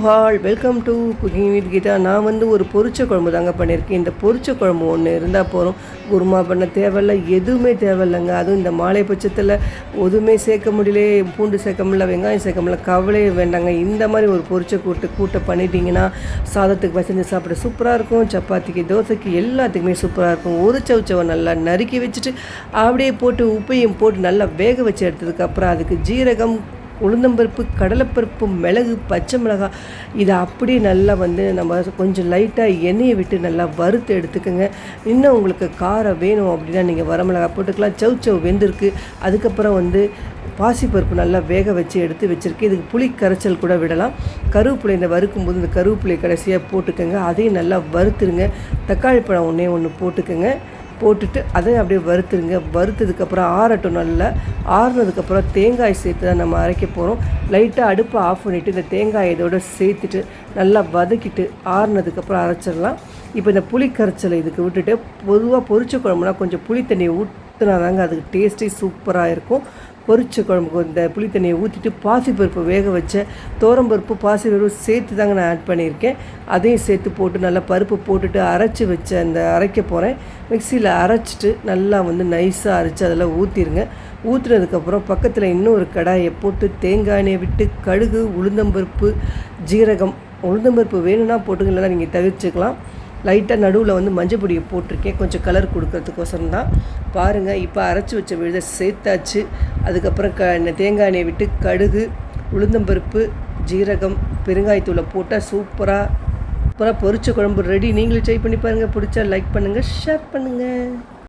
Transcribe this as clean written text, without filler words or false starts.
Hall welcome to cooking with Geetha. நான் ஒரு பொரிச்ச குழம்பு தாங்க பண்ணியிருக்கேன். இந்த பொரிச்ச குழம்பு ஒன்று இருந்தால் போகிறோம். குருமா பண்ண தேவையில்ல, எதுவுமே தேவையில்லைங்க. அதுவும் இந்த மாலை பட்சத்தில் எதுவுமே சேர்க்க முடியல, பூண்டு சேர்க்க முடியல, வெங்காயம் சேர்க்க முடியல, கவலையே வேண்டாங்க. இந்த மாதிரி ஒரு பொரிச்ச கூட்டை பண்ணிட்டீங்கன்னா சாதத்துக்கு பசஞ்சு சாப்பிட சூப்பராக இருக்கும். சப்பாத்திக்கு, தோசைக்கு எல்லாத்துக்குமே சூப்பராக இருக்கும். ஒரு சவுச்சவை நல்லா நறுக்கி வச்சுட்டு அப்படியே போட்டு உப்பையும் போட்டு நல்லா வேக வச்சு எடுத்ததுக்கப்புறம் அதுக்கு ஜீரகம், உளுந்தம்பருப்பு, கடலைப்பருப்பு, மிளகு, பச்சை மிளகாய் இதை அப்படியே நல்லா நம்ம கொஞ்சம் லைட்டாக எண்ணெயை விட்டு நல்லா வறுத்து எடுத்துக்கோங்க. இன்னும் உங்களுக்கு காரம் வேணும் அப்படின்னா நீங்கள் வரமிளகாய் போட்டுக்கலாம். சவு வெந்திருக்கு. அதுக்கப்புறம் பாசிப்பருப்பு நல்லா வேக வச்சு எடுத்து வச்சுருக்கு. இதுக்கு புளி கரைச்சல் கூட விடலாம். கருவேப்பிலை இந்த வறுக்கும்போது இந்த கருவேப்பிலை கடைசியாக போட்டுக்கோங்க. அதையும் நல்லா வறுத்துருங்க. தக்காளி பழம் ஒன்று போட்டுக்கோங்க. போட்டுட்டு அதை அப்படியே வறுத்துருங்க. வறுத்ததுக்கப்புறம் ஆறட்டும். நல்லா ஆறுனதுக்கப்புறம் தேங்காய் சேர்த்து தான் நம்ம அரைக்க போகிறோம். லைட்டாக அடுப்பை ஆஃப் பண்ணிவிட்டு இந்த தேங்காய் இதோடு சேர்த்துட்டு நல்லா வதக்கிட்டு ஆறுனதுக்கப்புறம் அரைச்சிடலாம். இப்போ இந்த புளி கரைச்சலை இதுக்கு விட்டுட்டு, பொதுவாக பொரிச்ச குழம்புனா கொஞ்சம் புளி தண்ணியை ஊற்றினாதாங்க அதுக்கு டேஸ்ட்டே சூப்பராக இருக்கும். பொரிச்ச குழம்புக்கு இந்த புளி தண்ணியை ஊற்றிட்டு பாசிப்பருப்பு வேக வச்ச துவரம்பருப்பு, பாசிப்பருப்பு சேர்த்து தாங்க நான் ஆட் பண்ணியிருக்கேன். அதையும் சேர்த்து போட்டு நல்லா பருப்பு போட்டுட்டு அரைச்சி வச்ச அந்த அரைக்க போகிறேன். மிக்சியில் அரைச்சிட்டு நல்லா நைஸாக அரைச்சி அதில் ஊற்றிடுங்க. ஊற்றுனதுக்கப்புறம் பக்கத்தில் இன்னொரு கடாயை போட்டு தேங்காய் எண்ணெயை விட்டு கடுகு, உளுந்தம்பருப்பு, ஜீரகம், உளுந்தம்பருப்பு வேணும்னா போட்டுங்க, இல்லைனா நீங்கள் தவிர்த்துக்கலாம். லைட்டாக நடுவில் மஞ்சள் பொடியை போட்டிருக்கேன், கொஞ்சம் கலர் கொடுக்கறதுக்கோசரம் தான். பாருங்கள், இப்போ அரைச்சி வச்ச விழுதை சேர்த்தாச்சு. அதுக்கப்புறம் தேங்காய் எண்ணெயை விட்டு கடுகு, உளுந்தம்பருப்பு, ஜீரகம், பெருங்காயத்தூளை போட்டால் சூப்பராக பொரிச்ச குழம்பு ரெடி. நீங்களும் ட்ரை பண்ணி பாருங்கள். பிடிச்சா லைக் பண்ணுங்கள், ஷேர் பண்ணுங்கள்.